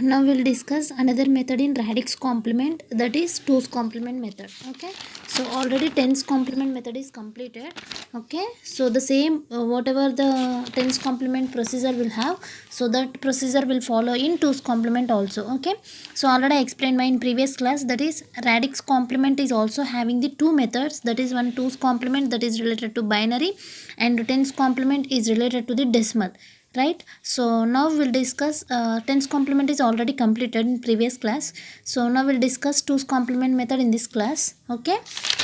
now we'll discuss another method in radix complement, that is 2's complement method. Okay, so already 10's complement method is completed. Okay, so the same whatever the 10's complement procedure will have, so that procedure will follow in 2's complement also. Okay, so already I explained my in previous class, that is radix complement is also having the two methods, that is one 2's complement that is related to binary, and 10's complement is related to the decimal, right? So now we'll discuss 10's complement is already completed in previous class, so now we'll discuss 2's complement method in this class. Okay,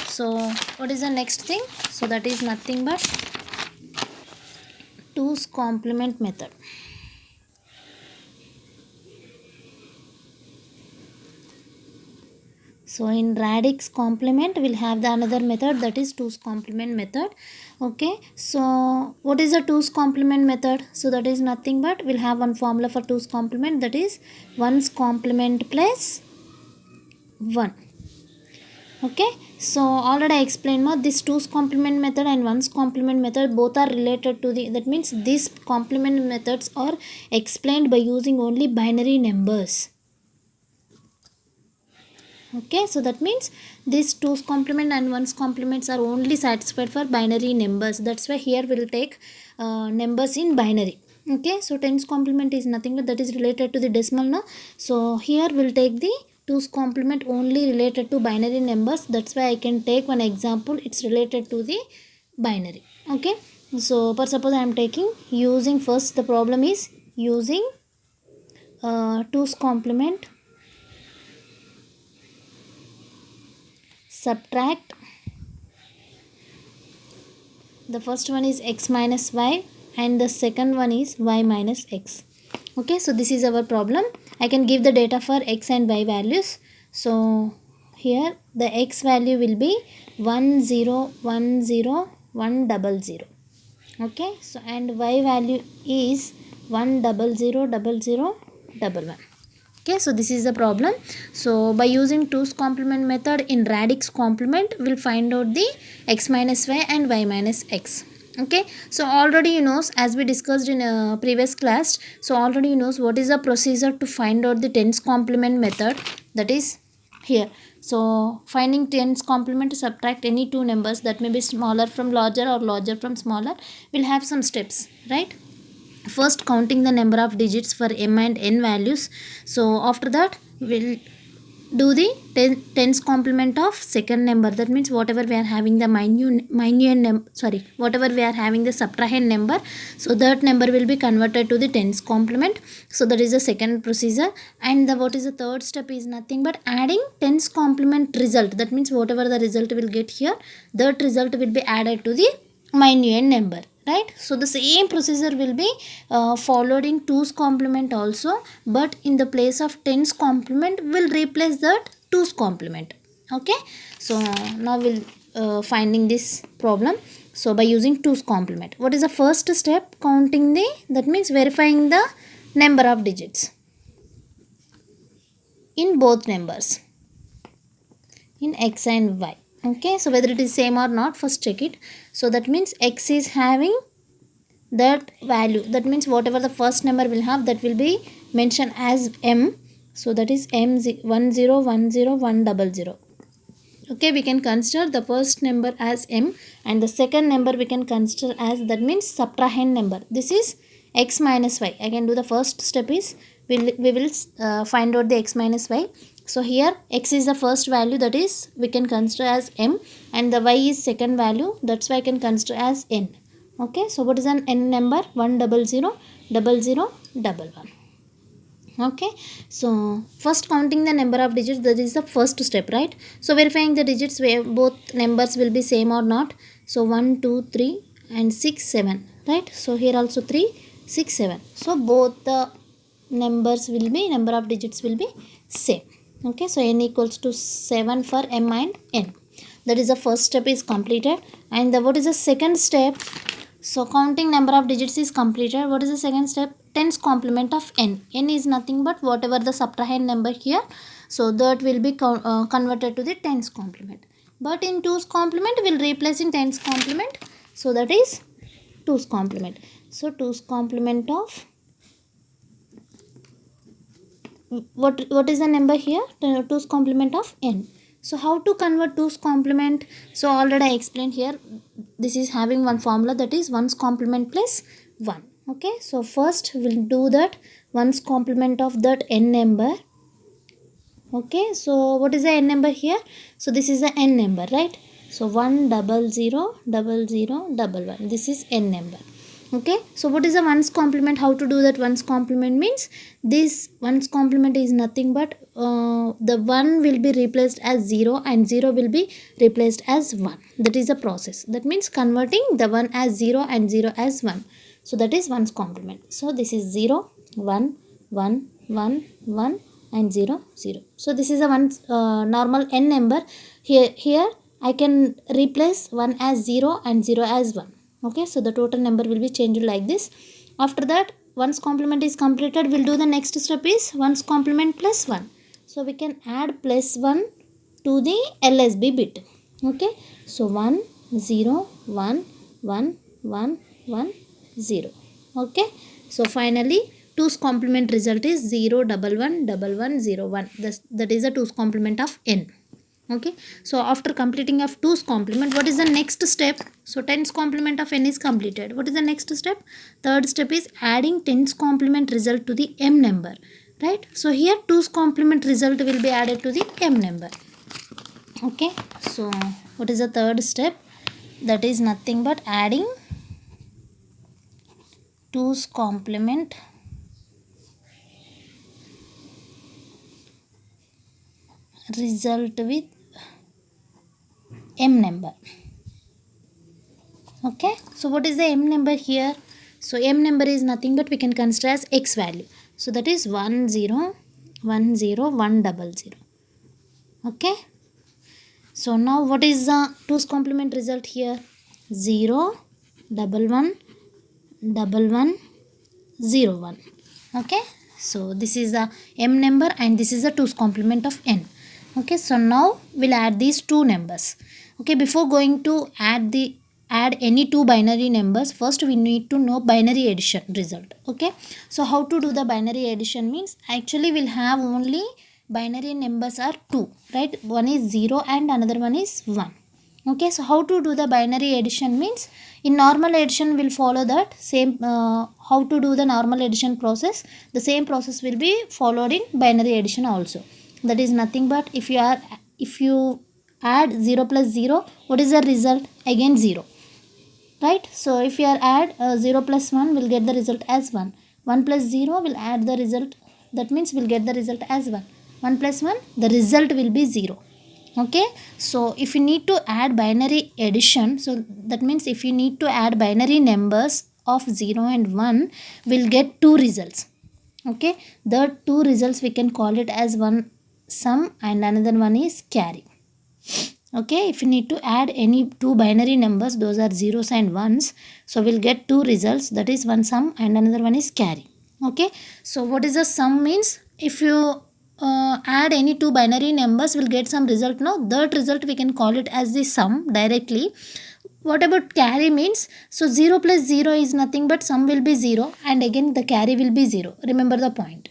so what is the next thing? So that is nothing but 2's complement method. So in radix complement we'll have the another method, that is 2's complement method. Okay, so what is the 2's complement method? So that is nothing but we'll have one formula for 2's complement, that is 1's complement plus 1. Okay, so already I explained now this 2's complement method and 1's complement method both are related to the, that means these complement methods are explained by using only binary numbers. Okay, so that means these 2's complement and 1's complements are only satisfied for binary numbers. That's why here we'll take numbers in binary. Okay, so 10's complement is nothing but that is related to the decimal now. So here we'll take the 2's complement only related to binary numbers. That's why I can take one example, it's related to the binary. Okay, so for suppose I am taking using, first the problem is using 2's complement, subtract, the first one is x minus y and the second one is y minus x. Okay, so this is our problem. I can give the data for x and y values. So here the x value will be 1 0 1 0 1 0 0. Okay, so and y value is 1 0 0 0 0 1 1. Okay, so this is the problem. So by using 2's complement method in radix complement, we'll find out the x minus y and y minus x. Okay, so already you know, as we discussed in a previous class, so already you knows what is the procedure to find out the 10's complement method, that is here. So finding 10's complement to subtract any two numbers that may be smaller from larger or larger from smaller, will have some steps, right? First counting the number of digits for m and n values. So after that we'll do the 10's complement of second number, that means whatever we are having the whatever we are having the subtrahend number, so that number will be converted to the 10's complement. So that is the second procedure. And the what is the third step is nothing but adding 10's complement result, that means whatever the result will get here, that result will be added to the minuend number, right? So the same procedure will be followed in 2's complement also, but in the place of 10's complement we'll replace that 2's complement. Okay, so now we'll finding this problem. So by using 2's complement, what is the first step? Counting the, that means verifying the number of digits in both numbers, in x and y. Okay, so whether it is same or not, first check it. So that means x is having that value, that means whatever the first number will have, that will be mentioned as m. So that is m 1 0 1 0 1 0 0. Okay, we can consider the first number as m and the second number we can consider as, that means subtrahend number. This is x minus y. I can do the first step is we will find out the x minus y. So here x is the first value, that is we can consider as m, and the y is second value, that's why I can consider as n. Okay, so what is an n number? 1 0 0 0 0 1 1. Okay, so first counting the number of digits, that is the first step, right? So verifying the digits where both numbers will be same or not. So 1 2 3 and 6 7, right? So here also 3 6 7, so both the numbers will be, number of digits will be same. Okay, so n equals to 7 for m and n. That is the first step is completed. And what is the second step? So counting number of digits is completed. What is the second step? 10's complement of n. N is nothing but whatever the subtrahend number here, so that will be converted to the 10's complement. But in 2's complement we'll replace in 10's complement, so that is 2's complement. So 2's complement of what is the number here? 2's complement of n. So how to convert 2's complement? So already I explained here. This is having one formula, that is 1's complement plus 1. Okay, so first we'll do that 1's complement of that n number. Okay, so what is the n number here? So this is the n number, right? So 1 0 0 0 0 1 1. This is n number. Okay, so what is the 1's complement? How to do that 1's complement means, this 1's complement is nothing but the 1 will be replaced as 0 and 0 will be replaced as 1. That is the process. That means converting the 1 as 0 and 0 as 1. So that is 1's complement. So this is 0 1 1 1 1 and 0 0. So this is a one normal n number. Here I can replace 1 as 0 and 0 as 1. Okay, so the total number will be changed like this. After that, 1's complement is completed. We'll do the next step is 1's complement plus 1. So we can add plus 1 to the LSB bit. Okay, so 1 0 1 1 1 1 0. Okay, so finally 2's complement result is 0 1 1 1 1 0 1. That is the 2's complement of n. Okay, so after completing of 2's complement, what is the next step? So 10's complement of n is completed. What is the next step? Third step is adding 10's complement result to the m number, right? So here 2's complement result will be added to the m number. Okay, so what is the third step? That is nothing but adding 2's complement result with m number. Okay, so what is the m number here? So m number is nothing but we can consider as x value. So that is 1 0 1 0 1 0 0. Okay, so now what is the 2's complement result here? 0 1 1 1 1 0 1. Okay, so this is the m number and this is the 2's complement of n. Okay, so now we'll add these two numbers. Okay, before going to add any two binary numbers, first we need to know binary addition result. Okay, so how to do the binary addition means, actually we'll have only binary numbers are two, right? One is 0 and another one is 1. Okay, so how to do the binary addition means, in normal addition we'll follow that same how to do the normal addition process. The same process will be followed in binary addition also. That is nothing but if you add 0 plus 0, what is the result? Again 0, right? So if you add 0 plus 1, we'll get the result as 1. 1 plus 0 will add the result, that means we'll get the result as 1. 1 plus 1, the result will be 0. Okay, so if you need to add binary addition, so that means if you need to add binary numbers of 0 and 1, we'll get two results. Okay, the two results we can call it as one sum and another one is carry. Okay, if you need to add any two binary numbers, those are zeros and ones, so we'll get two results, that is one sum and another one is carry. Okay, so what is the sum means, if you add any two binary numbers, we'll get some result. Now that result we can call it as the sum directly. What about carry means, so 0 plus 0 is nothing but sum will be 0 and again the carry will be 0. Remember the point.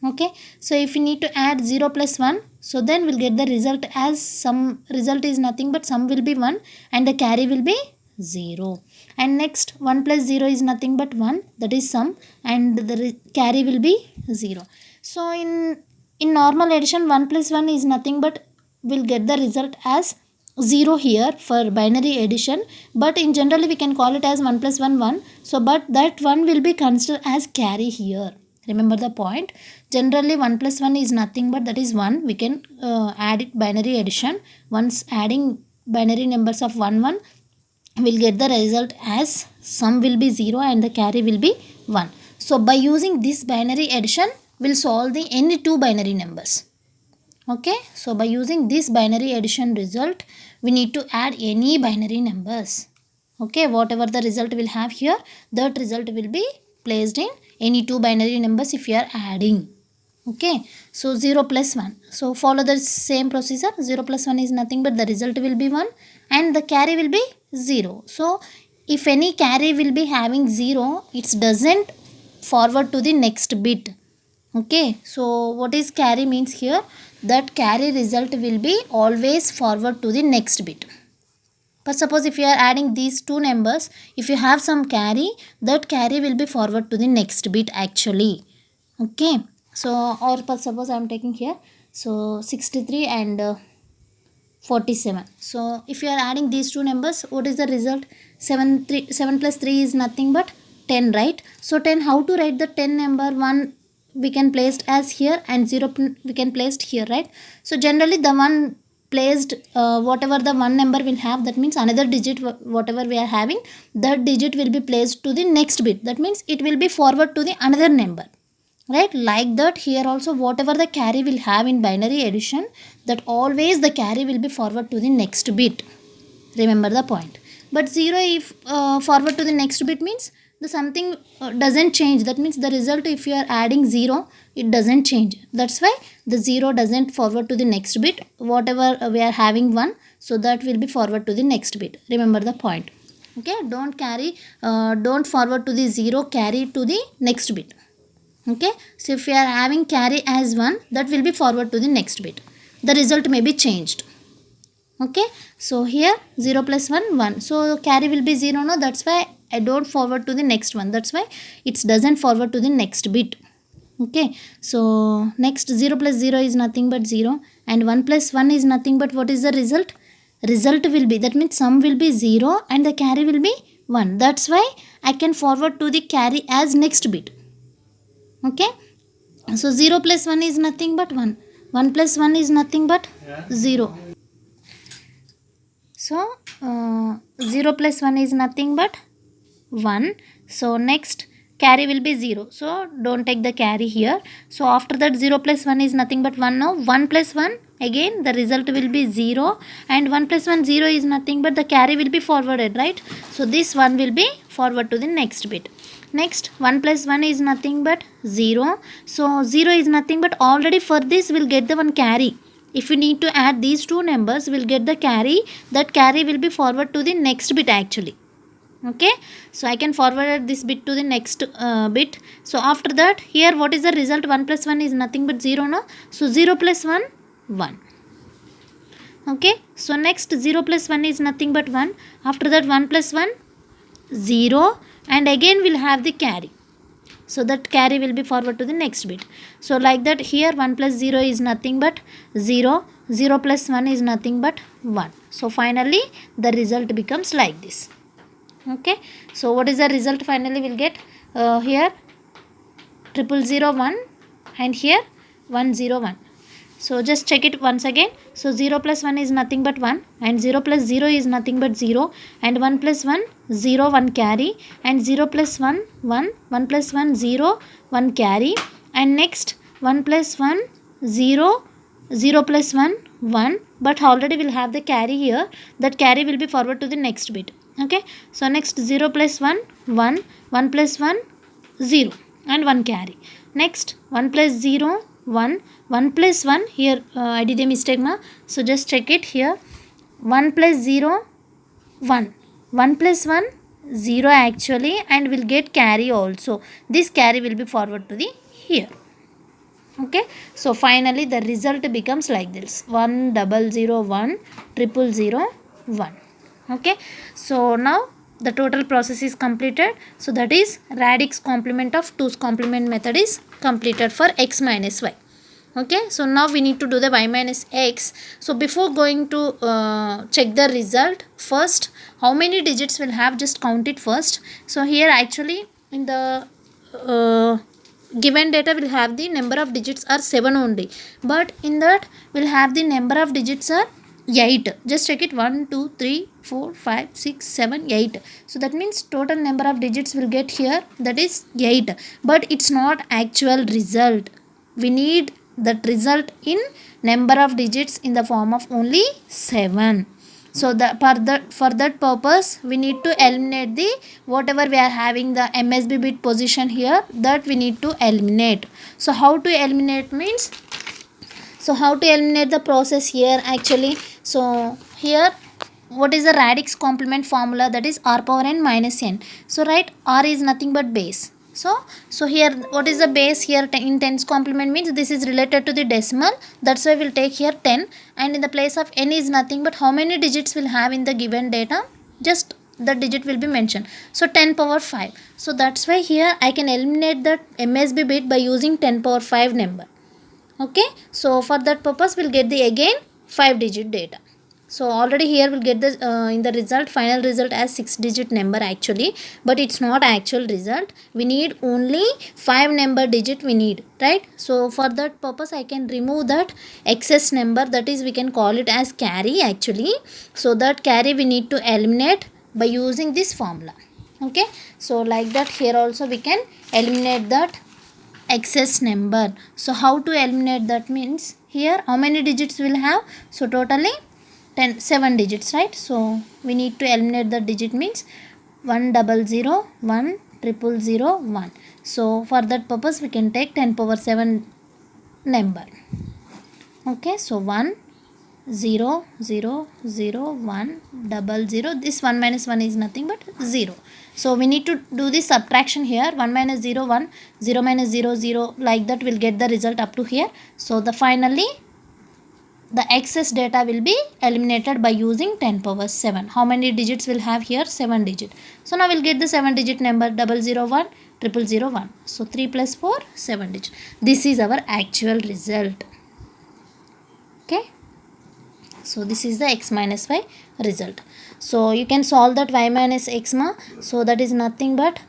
Okay, so if you need to add 0 plus 1, so then we'll get the result as sum. Result is nothing but sum will be 1 and the carry will be 0. And next 1 plus 0 is nothing but 1, that is sum, and the carry will be 0. So in normal addition, 1 plus 1 is nothing but we'll get the result as 0 here for binary addition, but in generally we can call it as 1 plus 1 1. So but that 1 will be considered as carry here. Remember the point. Generally 1 plus 1 is nothing but that is 1. We can add it binary addition. Once adding binary numbers of 1 1, we'll get the result as sum will be 0 and the carry will be 1. So by using this binary addition, we'll solve the any two binary numbers. Okay, so by using this binary addition result, we need to add any binary numbers. Okay, whatever the result will have here, that result will be placed in any two binary numbers if you are adding. Okay, so 0 plus 1. So follow the same procedure. 0 plus 1 is nothing but the result will be 1 and the carry will be 0. So if any carry will be having 0, it doesn't forward to the next bit. Okay, so what is carry means here? That carry result will be always forward to the next bit. But suppose if you are adding these two numbers, if you have some carry, that carry will be forward to the next bit actually. Okay, so or suppose I am taking here, so 63 and 47. So if you are adding these two numbers, what is the result? 7 plus 3 is nothing but 10, right? So 10, how to write the 10 number? 1 we can placed as here and 0 we can placed here, right? So generally the one placed, whatever the one number will have, that means another digit whatever we are having, that digit will be placed to the next bit. That means it will be forward to the another number, right? Like that here also, whatever the carry will have in binary addition, that always the carry will be forward to the next bit. Remember the point. But 0 if forward to the next bit means the something doesn't change. That means the result, if you are adding 0, it doesn't change. That's why the 0 doesn't forward to the next bit. Whatever we are having 1, so that will be forward to the next bit. Remember the point. Okay, don't forward to the 0, carry to the next bit. Okay, so if you are having carry as 1, that will be forward to the next bit. The result may be changed. Okay, so here 0 plus 1 1, so carry will be 0. No, that's why I don't forward to the next one. That's why it doesn't forward to the next bit. Okay, so next 0 plus 0 is nothing but 0, and 1 plus 1 is nothing but what is the result? Result will be, that means sum will be 0 and the carry will be 1. That's why I can forward to the carry as next bit. Okay, so 0 plus 1 is nothing but 1. 1 plus 1 is nothing but 0. So 0 plus 1 is nothing but 1. So next carry will be 0. So don't take the carry here. So after that 0 plus 1 is nothing but 1 now. 1 plus 1, again the result will be 0, and 1 plus 1 0 is nothing but the carry will be forwarded, right? So this one will be forward to the next bit. Next 1 plus 1 is nothing but 0. So 0 is nothing but already for this we'll get the one carry. If we need to add these two numbers, we'll get the carry. That carry will be forward to the next bit actually. Okay, so I can forward this bit to the next bit. So after that, here what is the result? 1 plus 1 is nothing but 0 now. So 0 plus 1, 1. Okay, so next 0 plus 1 is nothing but 1. After that 1 plus 1, 0, and again we'll have the carry. So that carry will be forward to the next bit. So like that here 1 plus 0 is nothing but 0. 0 plus 1 is nothing but 1. So finally the result becomes like this. Okay, so what is the result finally we'll get? Here 00001 and here 101. So just check it once again. So 0 plus 1 is nothing but 1, and 0 plus 0 is nothing but 0, and 1 plus 1 0 1 carry, and 0 plus 1 1, 1 plus 1 0 1 carry, and next 1 plus 1 0, 0 plus 1 1, but already we'll have the carry here. That carry will be forward to the next bit. Okay, so next 0 plus 1 1, 1 plus 1 0, and 1 carry. Next 1 plus 0 1, 1 plus 1, here I did a mistake ma, so just check it here. 1 plus 0 1, 1 plus 1 0 actually, and we'll get carry also. This carry will be forward to the here. Okay, so finally the result becomes like this: 1001 00001. Okay, so now the total process is completed. So that is radix complement of 2's complement method is completed for x minus y. Okay, so now we need to do the y minus x. So before going to check the result, first how many digits will have, just count it first. So here actually in the given data will have the number of digits are 7 only, but in that will have the number of digits are 8. Just check it: 1 2 3 4 5 6 7 8. So that means total number of digits will get here, that is 8, but it's not actual result. We need that result in number of digits in the form of only 7. So for that purpose we need to eliminate the whatever we are having the MSB bit position here, that we need to eliminate. So how to eliminate means, so how to eliminate the process here actually. So here what is the radix complement formula? That is r power n minus n. So right, r is nothing but base. So here what is the base here in tens complement means this is related to the decimal, that's why we'll take here 10, and in the place of n is nothing but how many digits will have in the given data, just the digit will be mentioned. So 10 power 5, so that's why here I can eliminate that MSB bit by using 10 power 5 number. Okay, so for that purpose we'll get the again 5 digit data. So already here we'll get the in the result, final result as 6 digit number actually, but it's not actual result, we need only 5 number digit we need, right? So for that purpose I can remove that excess number, that is we can call it as carry actually. So that carry we need to eliminate by using this formula. Okay, so like that here also we can eliminate that excess number. So how to eliminate that means here how many digits will have, so totally 7 digits, right? So we need to eliminate the digit means 100 1 1. So for that purpose we can take 10 power 7 number. Okay, so 1 0 0 0 1 00, this 1 minus 1 is nothing but 0. So we need to do the subtraction here, 1 minus 0 1, 0 minus 0 0, like that we'll get the result up to here. So the finally the excess data will be eliminated by using 10 power 7. How many digits will have here, 7 digit. So now we'll get the 7 digit number 001 0001. So 3 plus 4 7 digit. This is our actual result. Okay, so this is the x minus y result. So you can solve that y minus x ma. So that is nothing but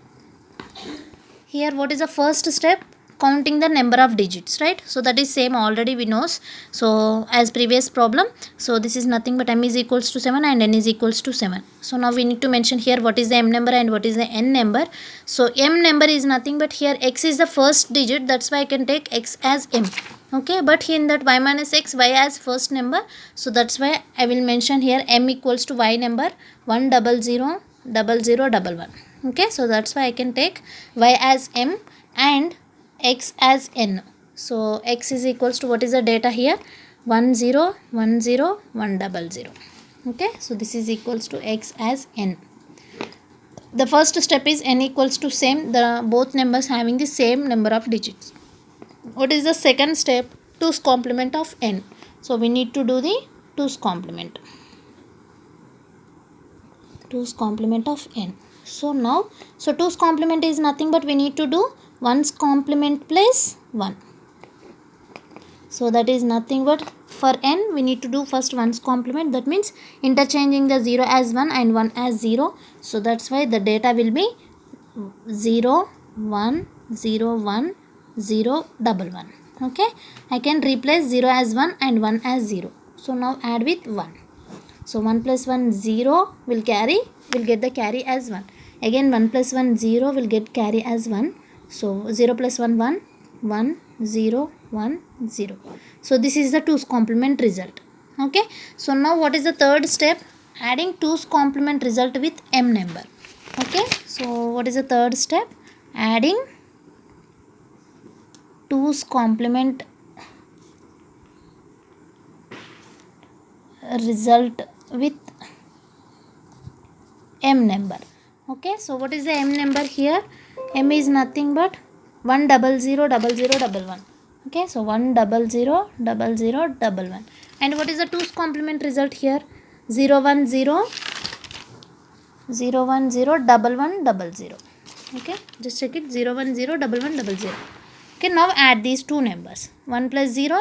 here what is the first step, counting the number of digits, right? So that is same already we knows, so as previous problem. So this is nothing but m is equals to 7 and n is equals to 7. So now we need to mention here what is the m number and what is the n number. So m number is nothing but here x is the first digit, that's why I can take x as m. Okay, but in that y minus x, y as first number, so that's why I will mention here m equals to y number 100 0011. Okay, so that's why I can take y as m and x as n. So x is equals to what is the data here, 10 10 100. Okay, so this is equals to x as n. The first step is n equals to same, the both numbers having the same number of digits. What is the second step, 2's complement of n. So we need to do the 2's complement. 2's complement of n. So now, so 2's complement is nothing but we need to do 1's complement plus 1. So that is nothing but for n we need to do first 1's complement, that means interchanging the 0 as 1 and 1 as 0. So that's why the data will be 0 1 0 1 0 11. Okay, I can replace 0 as 1 and 1 as 0. So now add with 1. So 1 plus 1 0 will carry, will get the carry as 1. Again 1 plus 1 0 will get carry as 1. So 0 plus 1 1 1 0 1 0. So this is the 2's complement result. Okay, so now what is the third step, adding 2's complement result with m number. Okay, so what is the third step, adding 2's complement result with m number. Okay, so what is the m number here, m is nothing but 100 Okay, so 100 and what is the 2's complement result here, 010 010 Okay, just check it, 010 Okay, now add these two numbers, 1 plus 0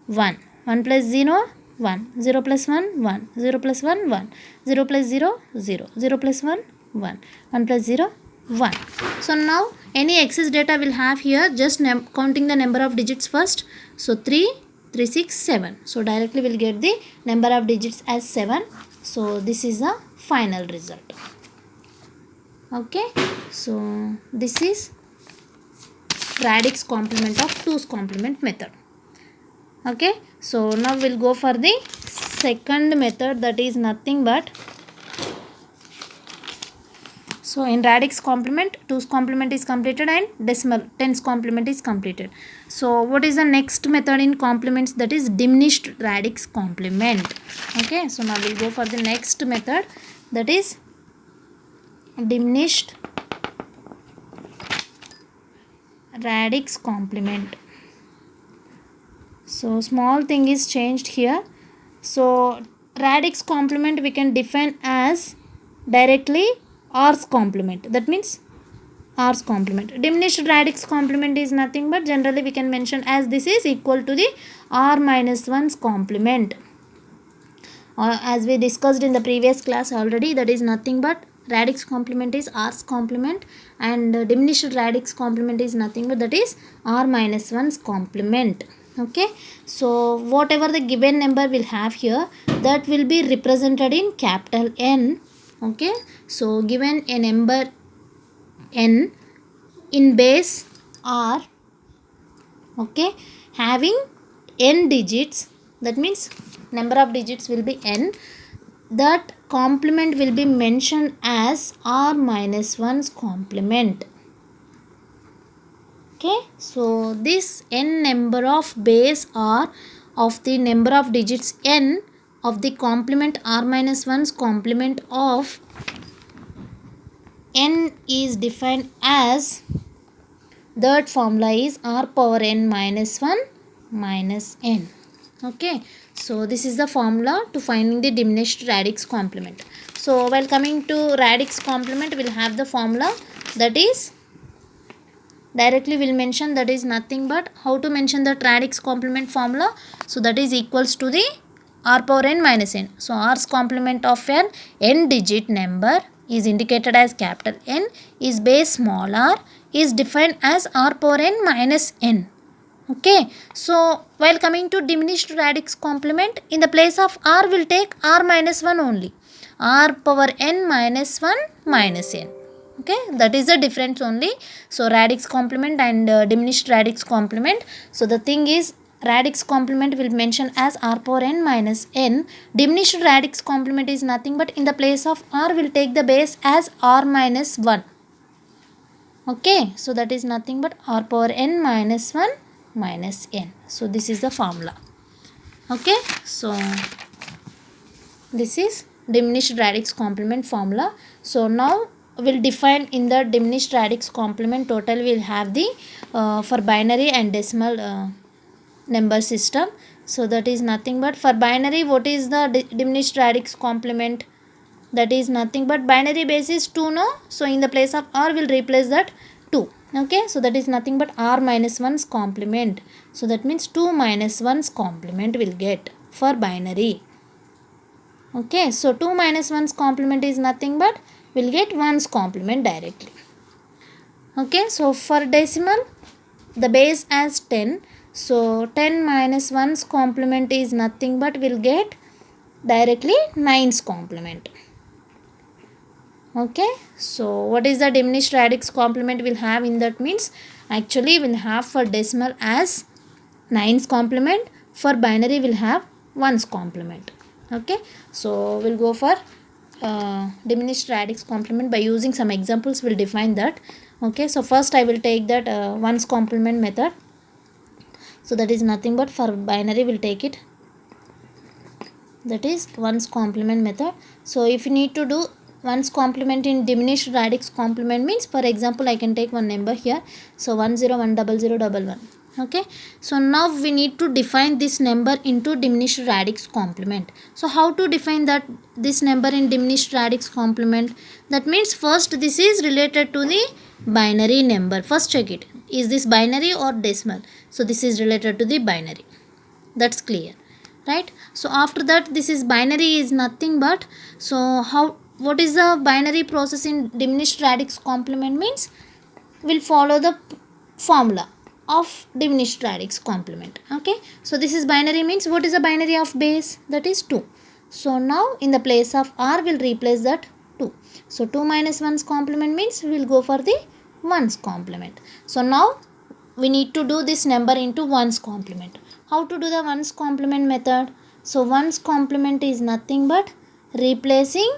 1, 1 plus 0 1, 0 plus 1 1, 0 plus 1 1, 0 plus 0 0, 0 plus 1 1, 1 plus 0 1. So now any excess data will have here, just counting the number of digits first. So 3 3 6 7, so directly we'll get the number of digits as 7. So this is the final result. Okay, so this is radix complement of 2's complement method. Okay, so now we'll go for the second method, that is nothing but, so in radix complement 2's complement is completed and decimal 10's complement is completed. So what is the next method in complements, that is diminished radix complement. Okay, so now we'll go for the next method, that is diminished radix complement. So small thing is changed here. So radix complement we can define as directly R's complement. That means R's complement. Diminished radix complement is nothing but generally we can mention as this is equal to the R minus 1's complement. As we discussed in the previous class already, that is nothing but radix complement is R's complement, and diminished radix complement is nothing but that is R minus 1's complement. Okay, so whatever the given number will have here, that will be represented in capital N. Okay, so given a number N in base R, okay, having N digits, that means number of digits will be N, that complement will be mentioned as R minus 1's complement. Okay, so this N number of base R of the number of digits N of the complement R minus 1's complement of N is defined as, that formula is R power N minus 1 minus N. Okay, so this is the formula to finding the diminished radix complement. So while coming to radix complement, we'll have the formula, that is directly we'll mention, that is nothing but how to mention the radix complement formula. So that is equals to the R power N minus N. So R's complement of an N digit number is indicated as capital N is base small r is defined as R power N minus N. Okay, so while coming to diminished radix complement, in the place of R will take R minus 1 only, R power N minus 1 minus N. Okay, that is the difference only. So radix complement and diminished radix complement. So the thing is, radix complement will mention as R power N minus N. Diminished radix complement is nothing but in the place of R will take the base as R minus 1. Okay, so that is nothing but R power N minus 1 minus N. So this is the formula. Okay, so this is diminished radix complement formula. So now we'll define in the diminished radix complement total we'll have the for binary and decimal number system. So that is nothing but for binary, what is the diminished radix complement? That is nothing but binary base is 2, no? So in the place of R we'll replace that 2. Okay, so that is nothing but R minus 1's complement. So that means 2 minus 1's complement will get for binary. Okay, so 2 minus 1's complement is nothing but we'll get 1's complement directly. Okay, so for decimal, the base as 10. So 10 minus 1's complement is nothing but we'll get directly 9's complement. Okay, so what is the diminished radix complement we'll have in that means, actually we'll have for decimal as 9's complement, for binary we'll have 1's complement. Okay, so we'll go for diminished radix complement by using some examples. We'll define that. Okay, so first I will take that 1's complement method. So that is nothing but for binary we'll take it, that is 1's complement method. So if you need to do 1's complement in diminished radix complement means, for example I can take one number here, so 1010011. Okay, so now we need to define this number into diminished radix complement. So how to define that this number in diminished radix complement? That means first this is related to the binary number. First check it, is this binary or decimal? So this is related to the binary, that's clear, right? So after that, this is binary is nothing but, so what is the binary process in diminished radix complement means, we'll follow the formula of diminished radix complement. Okay, so this is binary means what is the binary of base? That is 2. So now in the place of R we'll replace that 2. So 2 minus 1's complement means we'll go for the 1's complement. So now we need to do this number into 1's complement. How to do the 1's complement method? So 1's complement is nothing but replacing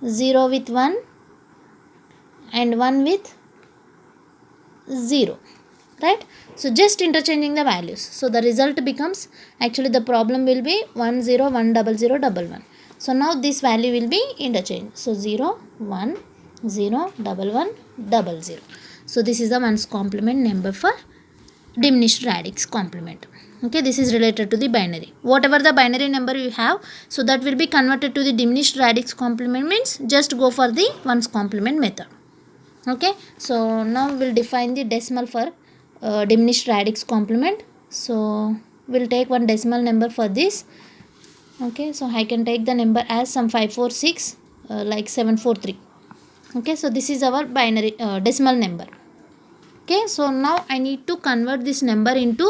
0 with 1 and 1 with 0, right? So just interchanging the values. So the result becomes, actually the problem will be 1010011. So now this value will be interchanged. So 0 1 0 11 00. So this is the ones complement number for diminished radix complement. Okay, this is related to the binary. Whatever the binary number you have, so that will be converted to the diminished radix complement, means just go for the ones complement method. Okay, so now we'll define the decimal for diminished radix complement. So we'll take one decimal number for this. Okay, so I can take the number as some 546 like 743. Okay, so this is our binary decimal number. Okay, so now I need to convert this number into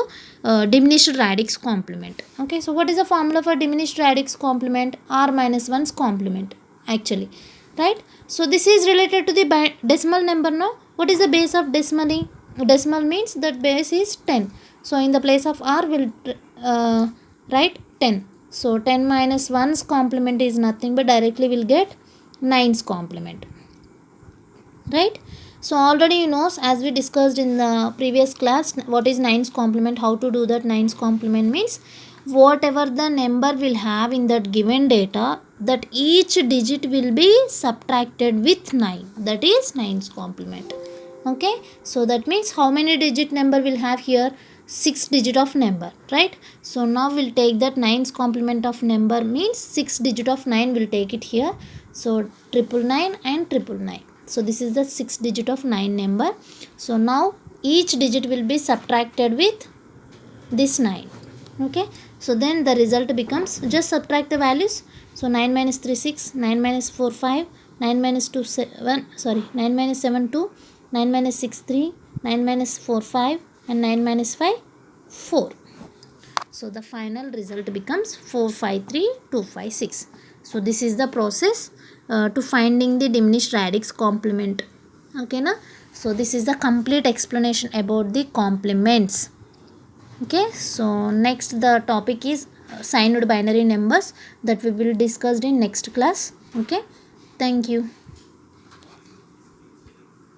diminished radix complement. Okay, so what is the formula for diminished radix complement? R minus 1's complement actually, right? So this is related to the decimal number now. What is the base of decimal? Decimal means that base is 10. So in the place of R we'll write 10. So 10 minus 1's complement is nothing but directly we'll get 9's complement, right? So already you know, as we discussed in the previous class, what is 9's complement, how to do that. 9's complement means whatever the number will have in that given data, that each digit will be subtracted with 9, that is 9's complement. Okay, so that means how many digit number will have here? 6 digit of number, right? So now we'll take that 9's complement of number means 6 digit of 9 will take it here. So 999 and 999. So this is the 6 digit of 9 number. So now each digit will be subtracted with this 9. Okay, so then the result becomes, just subtract the values. So 9 minus 3 6, 9 minus 4 5, 9 minus 2 7, 9 minus 7 2, 9 minus 6 3, 9 minus 4 5 and 9 minus 5 4. So the final result becomes 453256. So this is the process to finding the diminished radix complement. Okay na? So this is the complete explanation about the complements. Okay, so next the topic is signed binary numbers, that we will discuss in next class. Okay, thank you.